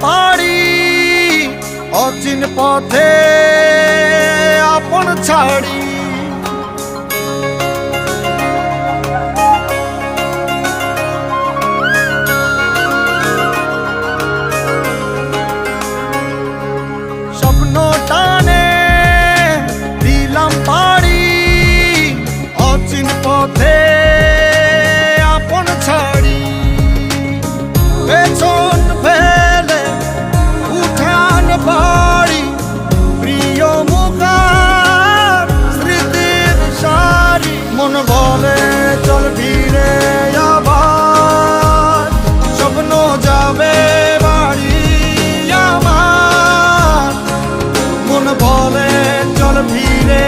পাড়ি অচিন পথে আপন ছাড়ি। স্বপ্ন টানে দিলাম পাড়ি অচিন পথে আপন ছাড়ি। পেছন ফেলে উঠান বাড়ি প্রিয় মুখার স্মৃতির সারি। মন বলে চল ফিরে আবার, স্বপ্ন যাবে বাড়ি আমার। মন বলে চল ফিরে